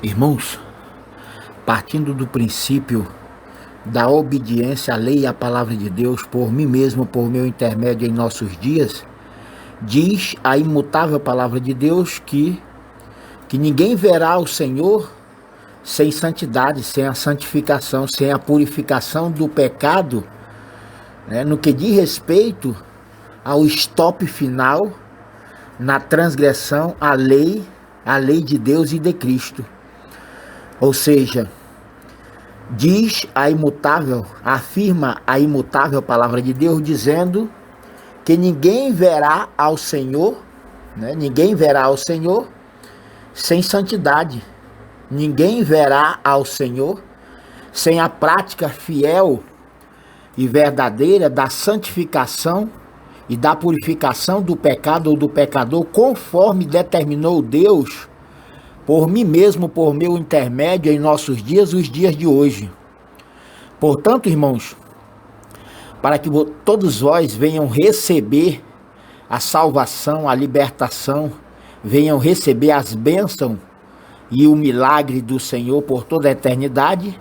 Irmãos, partindo do princípio da obediência à lei e à palavra de Deus, por mim mesmo, por meu intermédio em nossos dias, diz a imutável palavra de Deus que ninguém verá o Senhor sem santidade, sem a santificação, sem a purificação do pecado, né, no que diz respeito ao stop final na transgressão à lei de Deus e de Cristo. Ou seja, afirma a imutável palavra de Deus, dizendo que ninguém verá ao Senhor, né? Ninguém verá ao Senhor sem santidade. Ninguém verá ao Senhor sem a prática fiel e verdadeira da santificação e da purificação do pecado ou do pecador, conforme determinou Deus por mim mesmo, por meu intermédio em nossos dias, os dias de hoje. Portanto, irmãos, para que todos vós venham receber a salvação, a libertação, venham receber as bênçãos e o milagre do Senhor por toda a eternidade,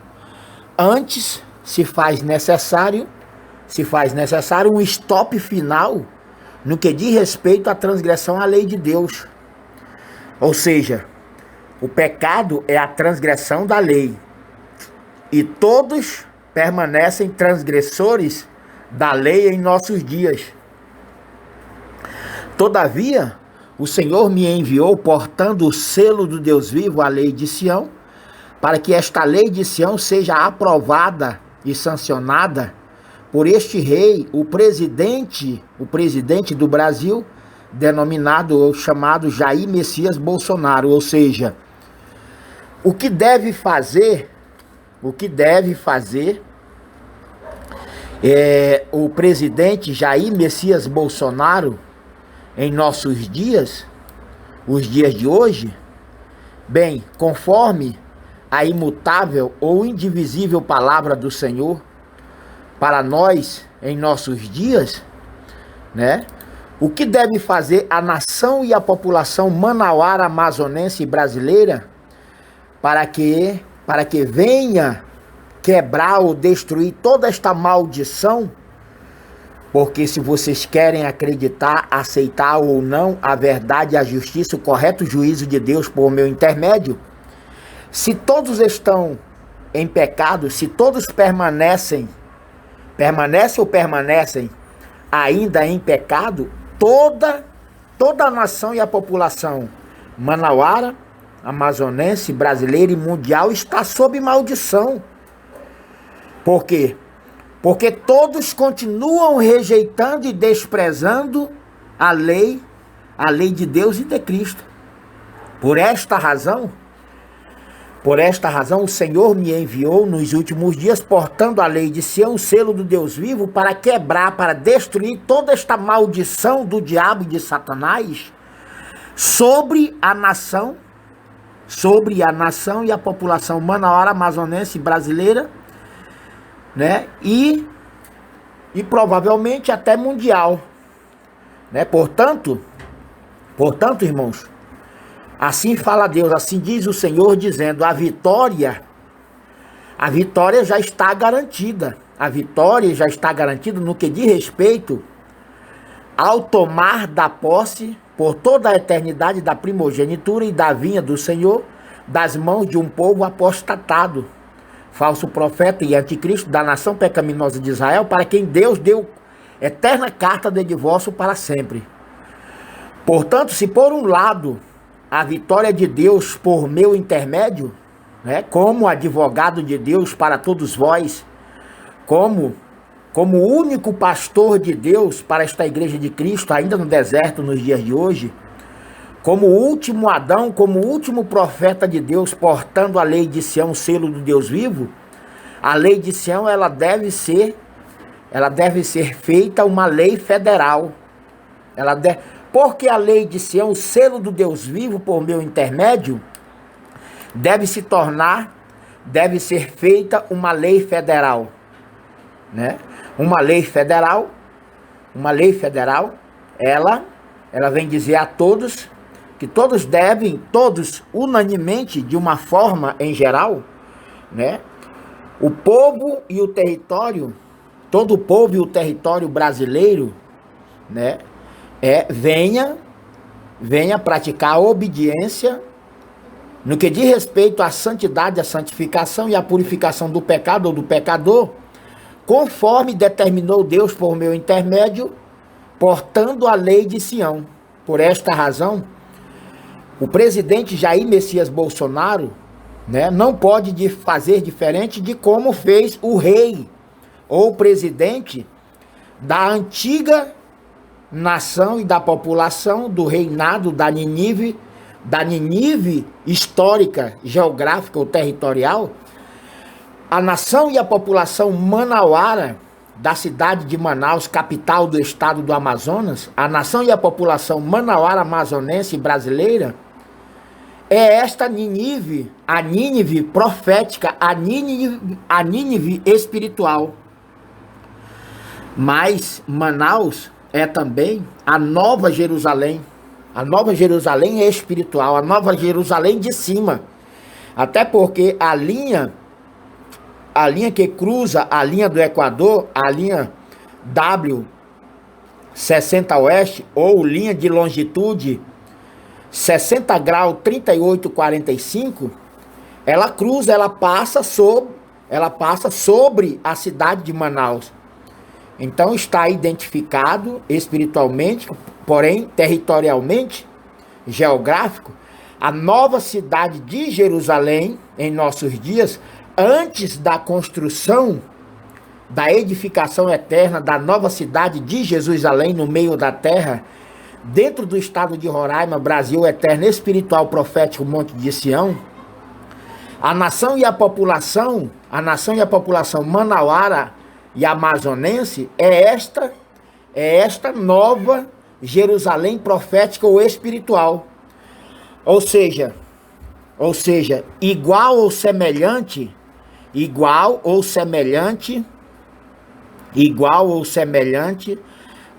antes se faz necessário um stop final no que diz respeito à transgressão à lei de Deus. Ou seja, o pecado é a transgressão da lei, e todos permanecem transgressores da lei em nossos dias. Todavia, o Senhor me enviou portando o selo do Deus vivo, a lei de Sião, para que esta lei de Sião seja aprovada e sancionada por este rei, o presidente do Brasil, denominado ou chamado Jair Messias Bolsonaro. Ou seja, o que deve fazer o presidente Jair Messias Bolsonaro em nossos dias, os dias de hoje? Bem, conforme a imutável ou indivisível palavra do Senhor para nós em nossos dias, né? O que deve fazer a nação e a população manauara, amazonense e brasileira para que venha quebrar ou destruir toda esta maldição? Porque se vocês querem acreditar, aceitar ou não a verdade, a justiça, o correto juízo de Deus por meu intermédio, se todos estão em pecado, se todos permanecem ainda em pecado, toda a nação e a população manauara, amazonense, brasileira e mundial está sob maldição. Por quê? Porque todos continuam rejeitando e desprezando a lei de Deus e de Cristo. Por esta razão, o Senhor me enviou nos últimos dias, portando a lei de Sião, o selo do Deus vivo, para quebrar, para destruir toda esta maldição do diabo e de Satanás sobre a nação e a população manauara, amazonense e brasileira, né? E provavelmente até mundial, né? Portanto, irmãos, assim fala Deus, assim diz o Senhor, dizendo: a vitória já está garantida. A vitória já está garantida no que diz respeito ao tomar da posse por toda a eternidade da primogenitura e da vinha do Senhor, das mãos de um povo apostatado, falso profeta e anticristo, da nação pecaminosa de Israel, para quem Deus deu eterna carta de divórcio para sempre. Portanto, se por um lado a vitória de Deus por meu intermédio, né, como advogado de Deus para todos vós, como único pastor de Deus para esta igreja de Cristo, ainda no deserto nos dias de hoje, como último Adão, como último profeta de Deus, portando a lei de Sião, o selo do Deus vivo, a lei de Sião, ela deve ser feita uma lei federal. Porque a lei de Sião, o selo do Deus vivo por meu intermédio, deve ser feita uma lei federal, né? Uma lei federal, ela vem dizer a todos que todos devem, todos unanimemente, de uma forma em geral, né? O povo e o território, todo o povo e o território brasileiro, né? Venha praticar a obediência no que diz respeito à santidade, à santificação e à purificação do pecado ou do pecador, conforme determinou Deus por meu intermédio, portando a lei de Sião. Por esta razão, o presidente Jair Messias Bolsonaro, né, não pode fazer diferente de como fez o rei ou presidente da antiga nação e da população do reinado da Nínive histórica, geográfica ou territorial. A nação e a população manauara da cidade de Manaus, capital do estado do Amazonas, a nação e a população manauara amazonense brasileira, é esta Nínive, a Nínive profética, a Nínive espiritual. Mas Manaus é também a Nova Jerusalém. A Nova Jerusalém é espiritual, a Nova Jerusalém de cima. Até porque a linha que cruza a linha do Equador, a linha W60 Oeste, ou linha de longitude 60 graus 38,45, ela cruza, ela passa sobre a cidade de Manaus. Então está identificado espiritualmente, porém territorialmente, geográfico, a nova cidade de Jerusalém em nossos dias, antes da construção, da edificação eterna da nova cidade de Jerusalém no meio da terra, dentro do estado de Roraima, Brasil eterno, espiritual, profético, Monte de Sião. A nação e a população manauara e amazonense é esta nova Jerusalém profética ou espiritual. Ou seja, igual ou semelhante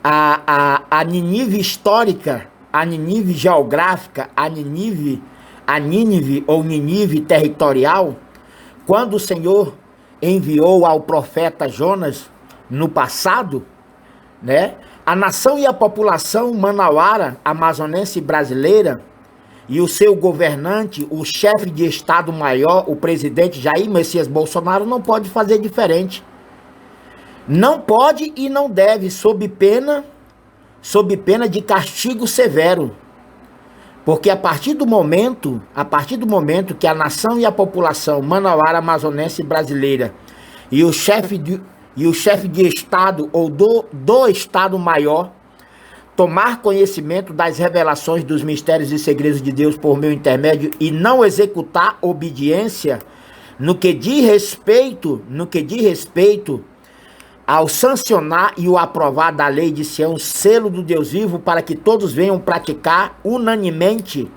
a Nínive histórica, a Nínive geográfica, a Nínive ou Nínive territorial, quando o Senhor enviou ao profeta Jonas no passado, né? A nação e a população manauara, amazonense e brasileira, e o seu governante, o chefe de Estado Maior, o presidente Jair Messias Bolsonaro, não pode fazer diferente. Não pode e não deve, sob pena de castigo severo. Porque a partir do momento que a nação e a população manauara, amazonense e brasileira e o chefe de Estado ou do Estado Maior tomar conhecimento das revelações dos mistérios e segredos de Deus por meu intermédio e não executar obediência no que diz respeito ao sancionar e o aprovar da lei de Sião, selo do Deus vivo, para que todos venham praticar unanimemente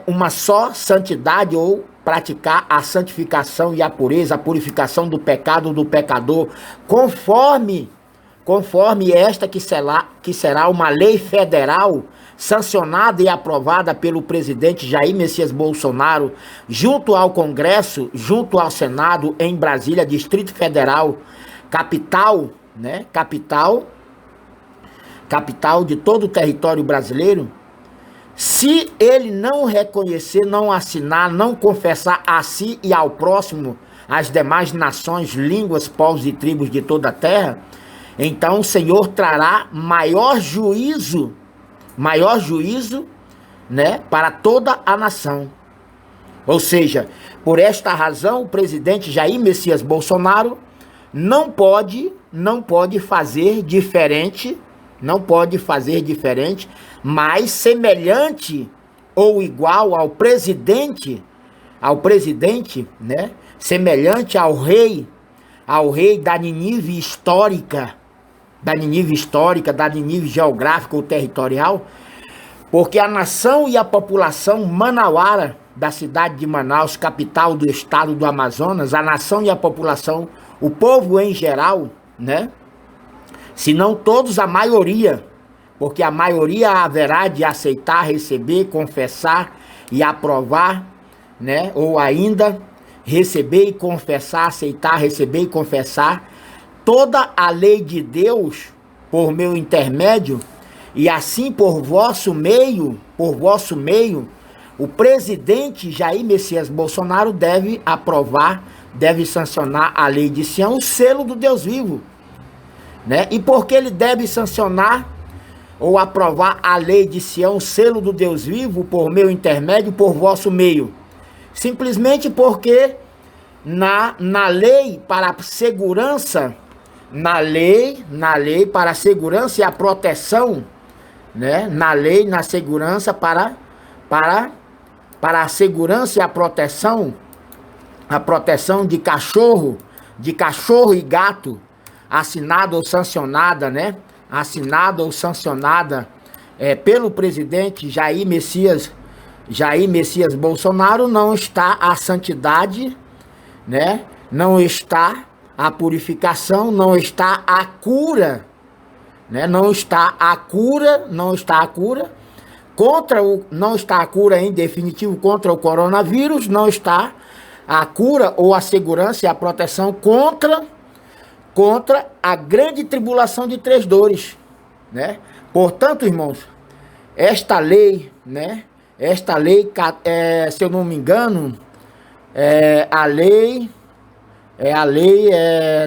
uma só santidade, ou praticar a santificação e a pureza, a purificação do pecado do pecador, conforme esta que será uma lei federal sancionada e aprovada pelo presidente Jair Messias Bolsonaro, junto ao Congresso, junto ao Senado, em Brasília, Distrito Federal, capital, né? Capital de todo o território brasileiro. Se ele não reconhecer, não assinar, não confessar a si e ao próximo, as demais nações, línguas, povos e tribos de toda a terra, então o Senhor trará maior juízo, né, para toda a nação. Ou seja, por esta razão, o presidente Jair Messias Bolsonaro não pode fazer diferente, mas semelhante ou igual ao presidente, né? Semelhante ao rei da Nínive histórica, da Nínive geográfica ou territorial, porque a nação e a população manauara da cidade de Manaus, capital do estado do Amazonas, a nação e a população, o povo em geral, né? Se não todos, a maioria, porque a maioria haverá de aceitar, receber, confessar e aprovar, né? Ou ainda receber e confessar, aceitar, receber e confessar toda a lei de Deus por meu intermédio, e assim por vosso meio, o presidente Jair Messias Bolsonaro deve aprovar, deve sancionar a lei de Sião, o selo do Deus vivo, né? E por que ele deve sancionar ou aprovar a lei de Sião, o selo do Deus vivo, por meu intermédio, por vosso meio? Simplesmente porque na lei para a segurança, na lei para a segurança e a proteção, né? Na lei, na segurança para a segurança e a proteção de cachorro e gato, assinada ou sancionada, né? Assinada ou sancionada pelo presidente Jair Messias Bolsonaro, não está a santidade, né? Não está a purificação, não está a cura, né? Não está a cura não está a cura em definitivo contra o coronavírus, não está a cura ou a segurança e a proteção contra a grande tribulação de três dores, né? Portanto, irmãos, esta lei, né? Esta lei, se eu não me engano,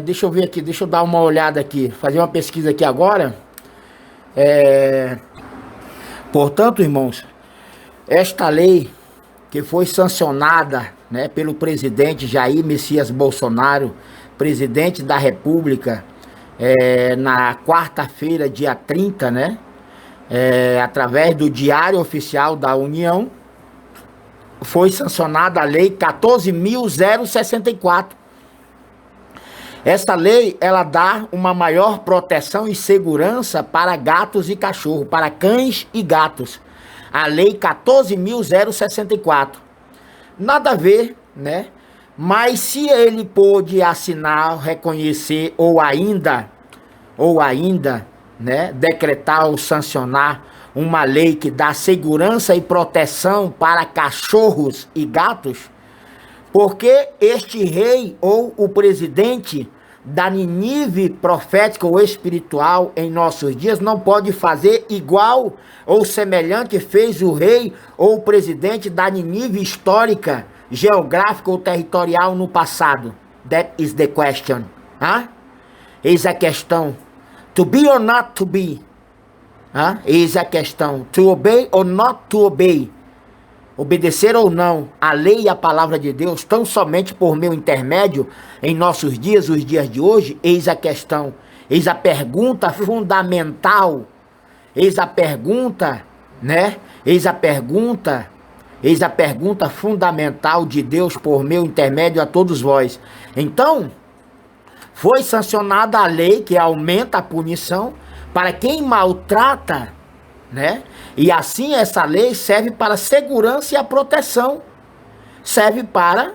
deixa eu ver aqui, deixa eu dar uma olhada aqui, fazer uma pesquisa aqui agora. Portanto, irmãos, esta lei que foi sancionada, né, pelo presidente Jair Messias Bolsonaro, presidente da República, na quarta-feira, dia 30, né, através do Diário Oficial da União, foi sancionada a Lei 14.064. Essa lei, ela dá uma maior proteção e segurança para gatos e cachorros, para cães e gatos. A Lei 14.064. Nada a ver, né? Mas se ele pôde assinar, reconhecer ou ainda, né, decretar ou sancionar uma lei que dá segurança e proteção para cachorros e gatos, porque este rei ou o presidente da Nínive profética ou espiritual em nossos dias não pode fazer igual ou semelhante fez o rei ou o presidente da Nínive histórica, geográfica ou territorial no passado? That is the question. Eis a questão. To be or not to be? Eis a questão. To obey or not to obey? Obedecer ou não a lei e a palavra de Deus, tão somente por meu intermédio, em nossos dias, os dias de hoje? Eis a questão, eis a pergunta fundamental, eis a pergunta, né? Eis a pergunta fundamental de Deus por meu intermédio a todos vós. Então, foi sancionada a lei que aumenta a punição para quem maltrata, né? E assim essa lei serve para a segurança e a proteção. Serve para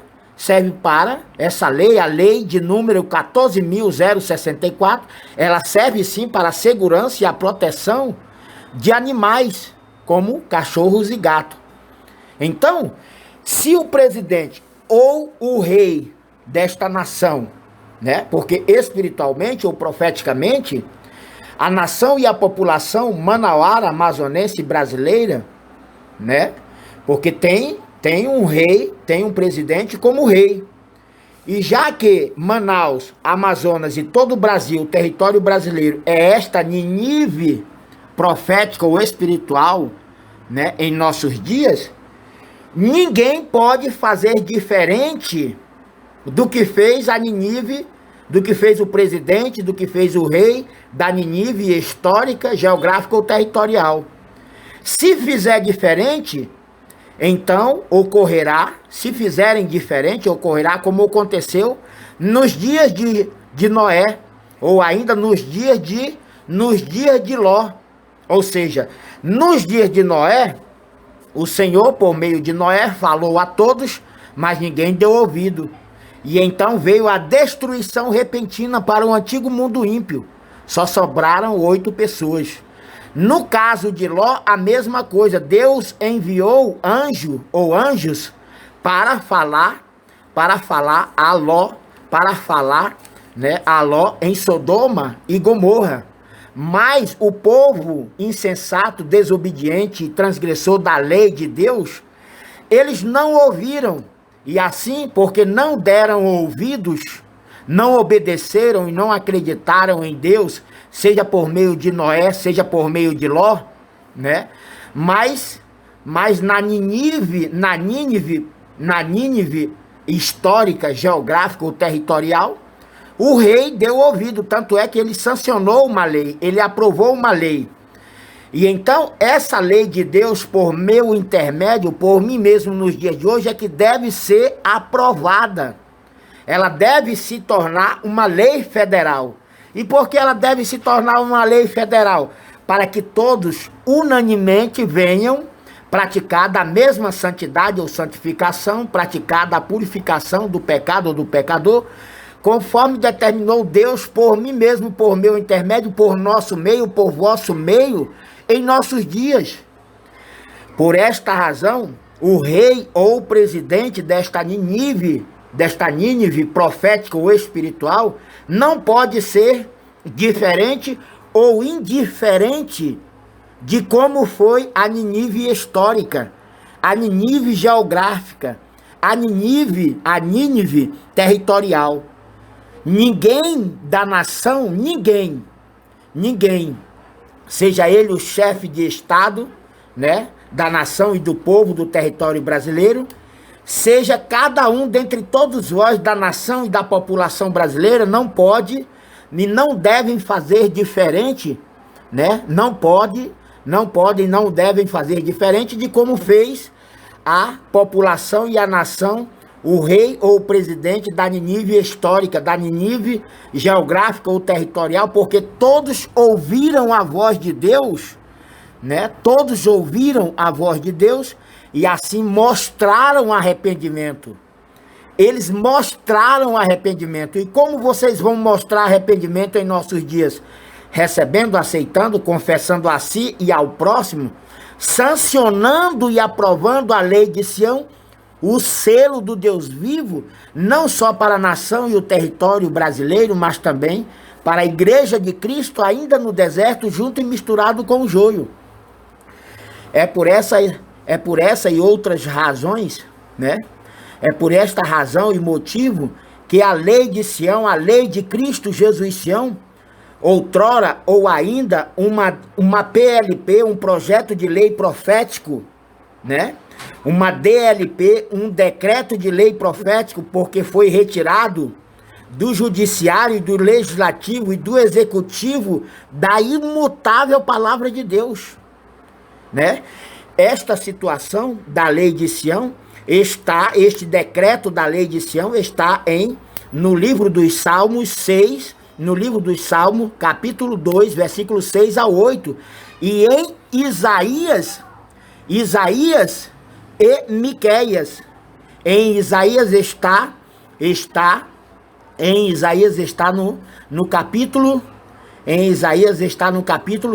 essa lei, a lei de número 14.064, ela serve sim para a segurança e a proteção de animais, como cachorros e gatos. Então, se o presidente ou o rei desta nação, né? Porque espiritualmente ou profeticamente, a nação e a população manauara, amazonense brasileira, né? Porque tem um rei, tem um presidente como rei. E já que Manaus, Amazonas e todo o Brasil, o território brasileiro, é esta Nínive profética ou espiritual, né, em nossos dias, ninguém pode fazer diferente do que fez a Nínive, do que fez o presidente, do que fez o rei da Nínive histórica, geográfica ou territorial. Se fizer diferente, então ocorrerá, se fizerem diferente, ocorrerá como aconteceu nos dias de Noé, ou ainda nos dias de Ló. Ou seja, nos dias de Noé, o Senhor, por meio de Noé, falou a todos, mas ninguém deu ouvido. E então veio a destruição repentina para o antigo mundo ímpio. Só sobraram 8 pessoas. No caso de Ló, a mesma coisa. Deus enviou anjo ou anjos para falar a Ló, né, a Ló em Sodoma e Gomorra. Mas o povo insensato, desobediente e transgressor da lei de Deus, eles não ouviram. E assim, porque não deram ouvidos, não obedeceram e não acreditaram em Deus, seja por meio de Noé, seja por meio de Ló, né? Mas na Nínive histórica, geográfica ou territorial, o rei deu ouvido, tanto é que ele sancionou uma lei, ele aprovou uma lei. E então, essa lei de Deus, por meu intermédio, por mim mesmo nos dias de hoje, é que deve ser aprovada. Ela deve se tornar uma lei federal. E por que ela deve se tornar uma lei federal? Para que todos, unanimemente, venham praticar da mesma santidade ou santificação, praticar da purificação do pecado ou do pecador, conforme determinou Deus por mim mesmo, por meu intermédio, por nosso meio, por vosso meio, em nossos dias. Por esta razão, o rei ou presidente desta Nínive profética ou espiritual, não pode ser diferente ou indiferente de como foi a Nínive histórica, a Nínive geográfica, a Nínive territorial. Ninguém da nação, ninguém, seja ele o chefe de Estado, né, da nação e do povo do território brasileiro, seja cada um dentre todos vós da nação e da população brasileira, não pode e não devem fazer diferente, né? Não podem e não devem fazer diferente de como fez a população e a nação, o rei ou o presidente da Nínive histórica, da Nínive geográfica ou territorial, porque todos ouviram a voz de Deus, né? Todos ouviram a voz de Deus e assim mostraram arrependimento. Eles mostraram arrependimento. E como vocês vão mostrar arrependimento em nossos dias? Recebendo, aceitando, confessando a si e ao próximo, sancionando e aprovando a lei de Sião, o selo do Deus vivo, não só para a nação e o território brasileiro, mas também para a igreja de Cristo, ainda no deserto, junto e misturado com o joio. É por essa e outras razões, né? É por esta razão e motivo que a lei de Sião, a lei de Cristo Jesus Sião, outrora ou ainda uma PLP, um projeto de lei profético, né? Uma DLP, um decreto de lei profético, porque foi retirado do judiciário, do legislativo e do executivo da imutável palavra de Deus, né? Esta situação da lei de Sião este decreto da lei de Sião está no livro dos Salmos 6, no livro dos Salmos, capítulo 2, versículos 6 a 8, e em Isaías e Miqueias. Em Isaías está no capítulo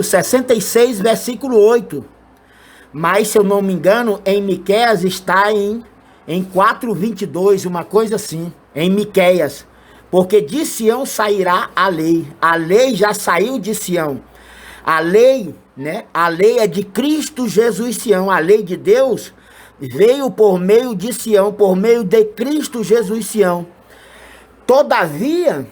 66, versículo 8. Mas, se eu não me engano, em Miqueias está em 4:22, uma coisa assim, em Miqueias. Porque de Sião sairá a lei. A lei já saiu de Sião. A lei, né? A lei é de Cristo Jesus Sião. A lei de Deus veio por meio de Sião, por meio de Cristo Jesus Sião. Todavia,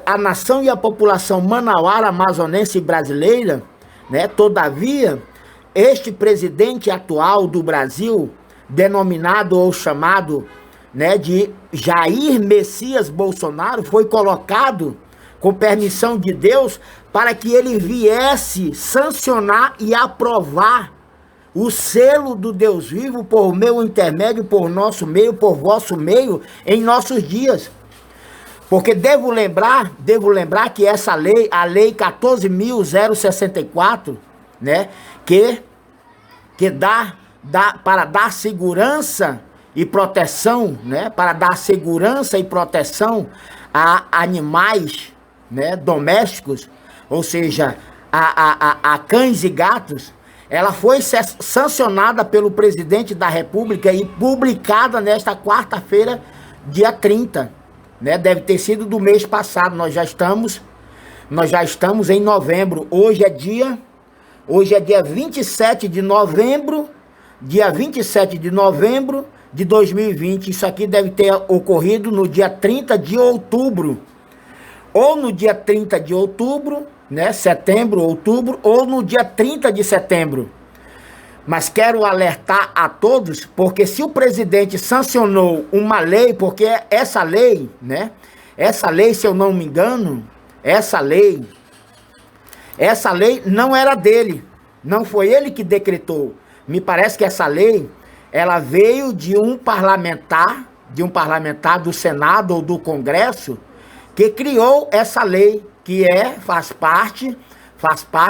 a nação e a população manauara, amazonense e brasileira, né? Todavia, este presidente atual do Brasil, denominado ou chamado, né, de Jair Messias Bolsonaro, foi colocado com permissão de Deus para que ele viesse sancionar e aprovar o selo do Deus vivo por meu intermédio, por nosso meio, por vosso meio, em nossos dias. Porque devo lembrar que essa lei, a lei 14.064, né, que dá para dar segurança e proteção, né, para dar segurança e proteção a animais, né, domésticos, ou seja, a cães e gatos, ela foi sancionada pelo presidente da República e publicada nesta quarta-feira, dia 30, né? Deve ter sido do mês passado. Nós já estamos em novembro. Hoje é dia 27 de novembro, dia 27 de novembro de 2020. Isso aqui deve ter ocorrido no dia 30 de outubro. Ou no dia 30 de outubro, né, setembro, outubro, ou no dia 30 de setembro. Mas quero alertar a todos, porque se o presidente sancionou uma lei, porque essa lei, né, essa lei, se eu não me engano, essa lei não era dele, não foi ele que decretou. Me parece que essa lei, ela veio de um parlamentar do Senado ou do Congresso, que criou essa lei, que faz parte,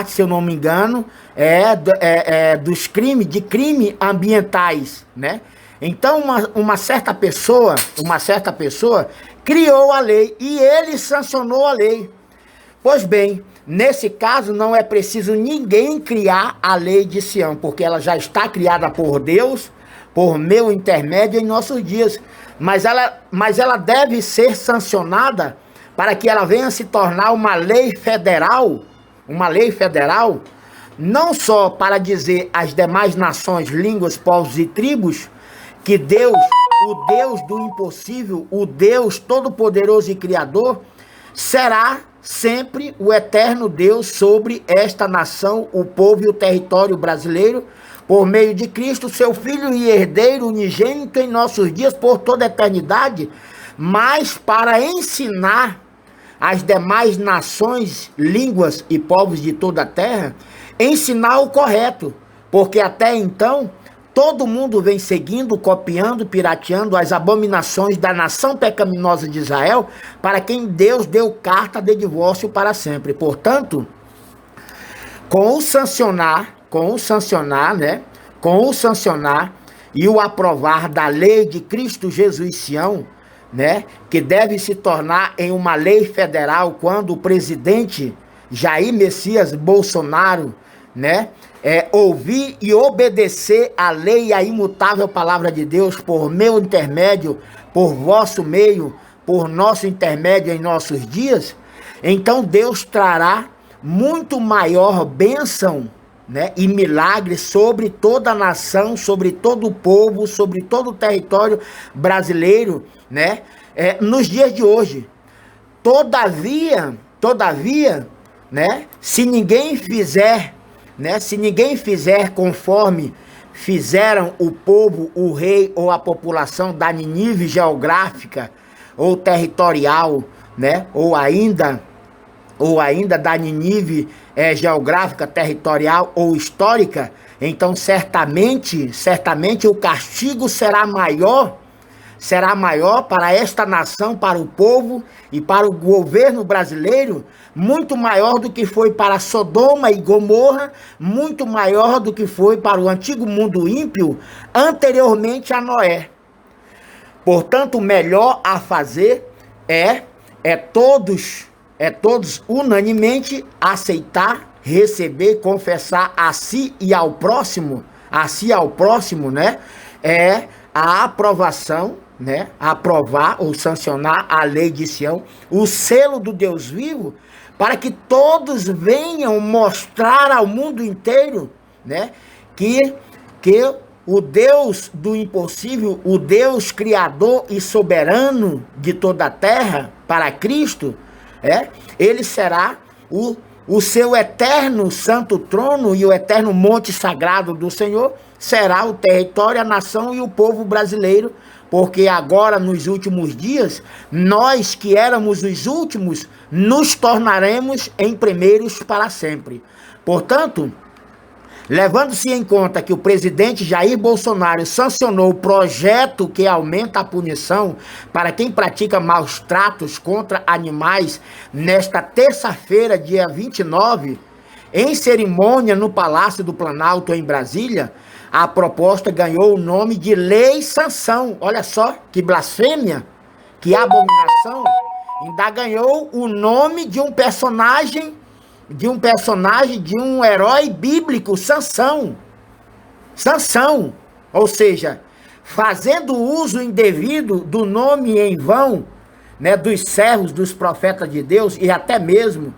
se eu não me engano, dos crimes ambientais, né? Então, uma certa pessoa criou a lei e ele sancionou a lei. Pois bem, nesse caso não é preciso ninguém criar a lei de Sião, porque ela já está criada por Deus, por meu intermédio em nossos dias. Mas ela deve ser sancionada para que ela venha se tornar uma lei federal, não só para dizer às demais nações, línguas, povos e tribos, que Deus, o Deus do impossível, o Deus todo-poderoso e criador, será sempre o eterno Deus sobre esta nação, o povo e o território brasileiro, por meio de Cristo, seu Filho e herdeiro unigênito em nossos dias, por toda a eternidade, mas para ensinar as demais nações, línguas e povos de toda a terra, ensinar o correto, porque até então todo mundo vem seguindo, copiando, pirateando as abominações da nação pecaminosa de Israel, para quem Deus deu carta de divórcio para sempre. Portanto, com o sancionar e o aprovar da lei de Cristo Jesus Sião, né, que deve se tornar em uma lei federal quando o presidente Jair Messias Bolsonaro, né, ouvir e obedecer a lei e a imutável palavra de Deus por meu intermédio, por vosso meio, por nosso intermédio em nossos dias, então Deus trará muito maior bênção, né, e milagre sobre toda a nação, sobre todo o povo, sobre todo o território brasileiro, né, nos dias de hoje. Todavia, né, se ninguém fizer conforme fizeram o povo, o rei ou a população da Nínive geográfica ou territorial, né, ou ainda da Nínive geográfica, territorial ou histórica, então certamente o castigo será maior para esta nação, para o povo e para o governo brasileiro, muito maior do que foi para Sodoma e Gomorra, muito maior do que foi para o antigo mundo ímpio anteriormente a Noé. Portanto, o melhor a fazer é todos unanimemente aceitar, receber, confessar a si e ao próximo, né? A aprovação, né? Aprovar ou sancionar a lei de Sião, o selo do Deus vivo, para que todos venham mostrar ao mundo inteiro, né? Que o Deus do impossível, o Deus criador e soberano de toda a terra, para Cristo, ele será o seu eterno santo trono e o eterno monte sagrado do Senhor, será o território, a nação e o povo brasileiro, porque agora, nos últimos dias, nós que éramos os últimos, nos tornaremos em primeiros para sempre. Portanto, levando-se em conta que o presidente Jair Bolsonaro sancionou o projeto que aumenta a punição para quem pratica maus tratos contra animais nesta terça-feira, dia 29, em cerimônia no Palácio do Planalto, em Brasília, a proposta ganhou o nome de Lei Sanção. Olha só, que blasfêmia, que abominação. Ainda ganhou o nome de um personagem de um personagem, de um herói bíblico, Sansão. Sansão, ou seja, fazendo uso indevido do nome em vão, né, dos servos, dos profetas de Deus e até mesmo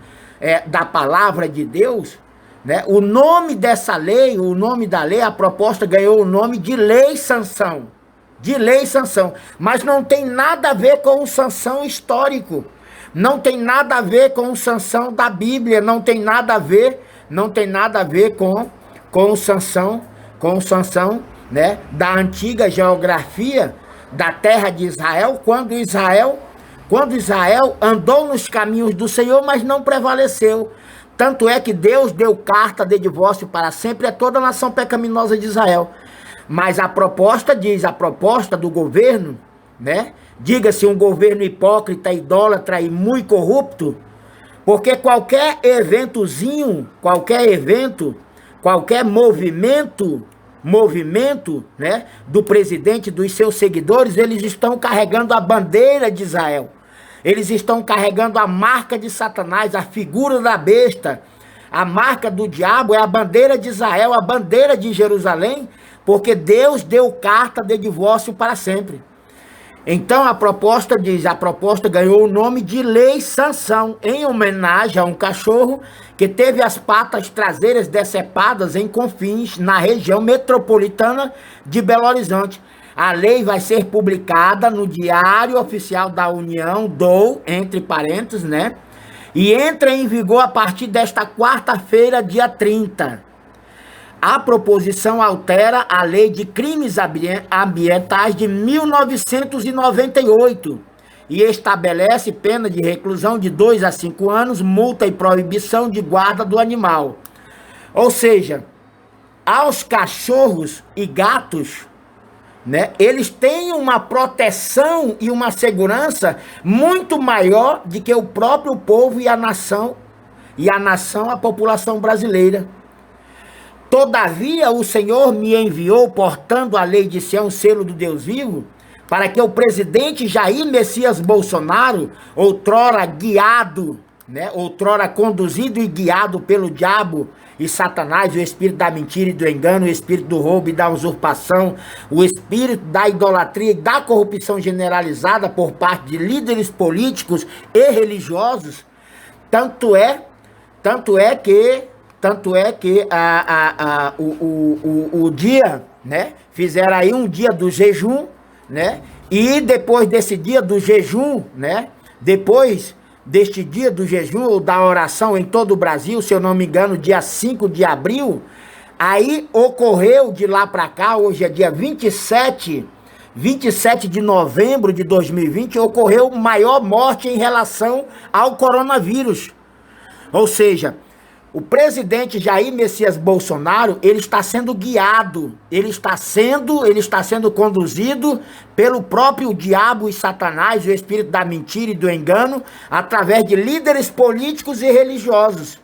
da palavra de Deus, né, o nome dessa lei, o nome da lei, a proposta ganhou o nome de Lei Sansão. De Lei Sansão. Mas não tem nada a ver com o Sansão histórico. Não tem nada a ver com o Sansão da Bíblia. Não tem nada a ver com o Sansão, né, da antiga geografia da terra de Israel, quando Israel andou nos caminhos do Senhor, mas não prevaleceu. Tanto é que Deus deu carta de divórcio para sempre a toda a nação pecaminosa de Israel. Mas a proposta do governo, né? Diga-se um governo hipócrita, idólatra e muito corrupto, porque qualquer eventozinho, qualquer movimento, né, do presidente, dos seus seguidores, eles estão carregando a bandeira de Israel. Eles estão carregando a marca de Satanás, a figura da besta. A marca do diabo é a bandeira de Israel, a bandeira de Jerusalém, porque Deus deu carta de divórcio para sempre. Então a proposta ganhou o nome de Lei Sansão, em homenagem a um cachorro que teve as patas traseiras decepadas em Confins, na região metropolitana de Belo Horizonte. A lei vai ser publicada no Diário Oficial da União, entre parênteses, né? E entra em vigor a partir desta quarta-feira, dia 30. A proposição altera a Lei de Crimes Ambientais de 1998 e estabelece pena de reclusão de 2 a 5 anos, multa e proibição de guarda do animal. Ou seja, aos cachorros e gatos, né, eles têm uma proteção e uma segurança muito maior do que o próprio povo e a nação, a população brasileira. Todavia, o Senhor me enviou, portando a lei de Sião, selo do Deus vivo, para que o presidente Jair Messias Bolsonaro, outrora guiado, né, outrora conduzido e guiado pelo diabo e Satanás, o espírito da mentira e do engano, o espírito do roubo e da usurpação, o espírito da idolatria e da corrupção generalizada por parte de líderes políticos e religiosos, tanto é que o dia, né, fizeram aí um dia do jejum, né, e depois desse dia do jejum, né, depois deste dia do jejum ou da oração em todo o Brasil, se eu não me engano, dia 5 de abril, aí ocorreu de lá para cá, hoje é dia 27 de novembro de 2020, ocorreu maior morte em relação ao coronavírus. Ou seja, o presidente Jair Messias Bolsonaro, ele está sendo guiado, ele está sendo conduzido pelo próprio diabo e Satanás, o espírito da mentira e do engano, através de líderes políticos e religiosos,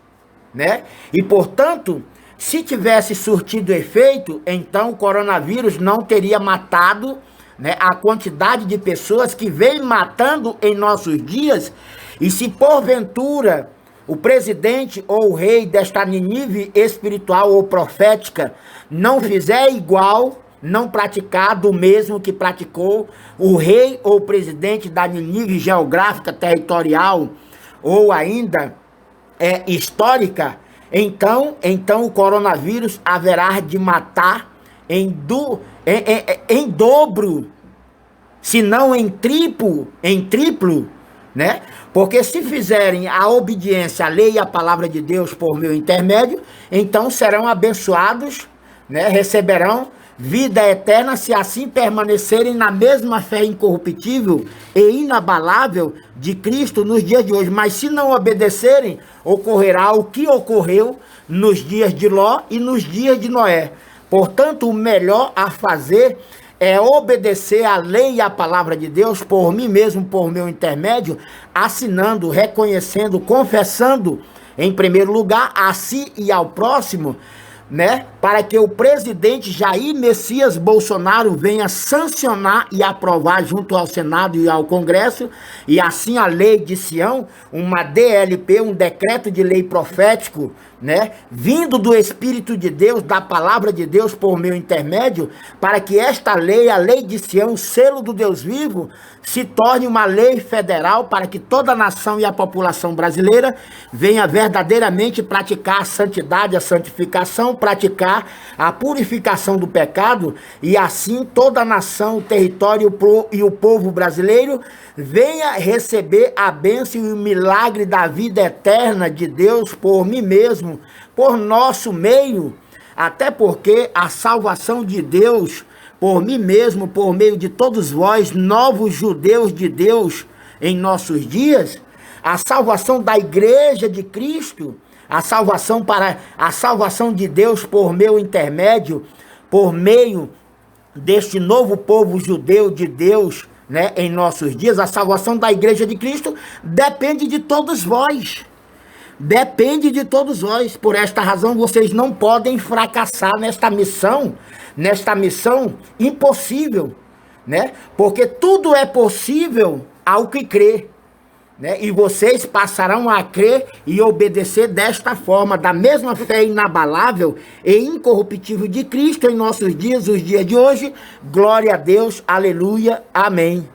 né? E, portanto, se tivesse surtido efeito, então o coronavírus não teria matado, né, a quantidade de pessoas que vem matando em nossos dias. E se porventura o presidente ou o rei desta Nínive espiritual ou profética não fizer igual, não praticar do mesmo que praticou o rei ou presidente da Nínive geográfica, territorial ou ainda histórica, então o coronavírus haverá de matar em dobro, se não em triplo, né? Porque se fizerem a obediência à lei e à palavra de Deus por meu intermédio, então serão abençoados, né? Receberão vida eterna se assim permanecerem na mesma fé incorruptível e inabalável de Cristo nos dias de hoje. Mas se não obedecerem, ocorrerá o que ocorreu nos dias de Ló e nos dias de Noé. Portanto, o melhor a fazer é obedecer à lei e à palavra de Deus por mim mesmo, por meu intermédio, assinando, reconhecendo, confessando, em primeiro lugar, a si e ao próximo, né, para que o presidente Jair Messias Bolsonaro venha sancionar e aprovar junto ao Senado e ao Congresso, e assim a lei de Sião, uma DLP, um decreto de lei profético, né, vindo do Espírito de Deus, da palavra de Deus por meu intermédio, para que esta lei, a lei de Sião, o selo do Deus vivo, se torne uma lei federal para que toda a nação e a população brasileira venha verdadeiramente praticar a santidade, a santificação, praticar a purificação do pecado, e assim toda a nação, o território e o povo brasileiro venha receber a bênção e o milagre da vida eterna de Deus por mim mesmo, por nosso meio, até porque a salvação de Deus por mim mesmo, por meio de todos vós, novos judeus de Deus em nossos dias, a salvação da igreja de Cristo, a salvação de Deus por meu intermédio, por meio deste novo povo judeu de Deus, né, em nossos dias, a salvação da igreja de Cristo depende de todos vós. Depende de todos vós. Por esta razão, vocês não podem fracassar nesta missão impossível, né? Porque tudo é possível ao que crê, né? E vocês passarão a crer e obedecer desta forma, da mesma fé inabalável e incorruptível de Cristo em nossos dias, os dias de hoje. Glória a Deus, aleluia, amém.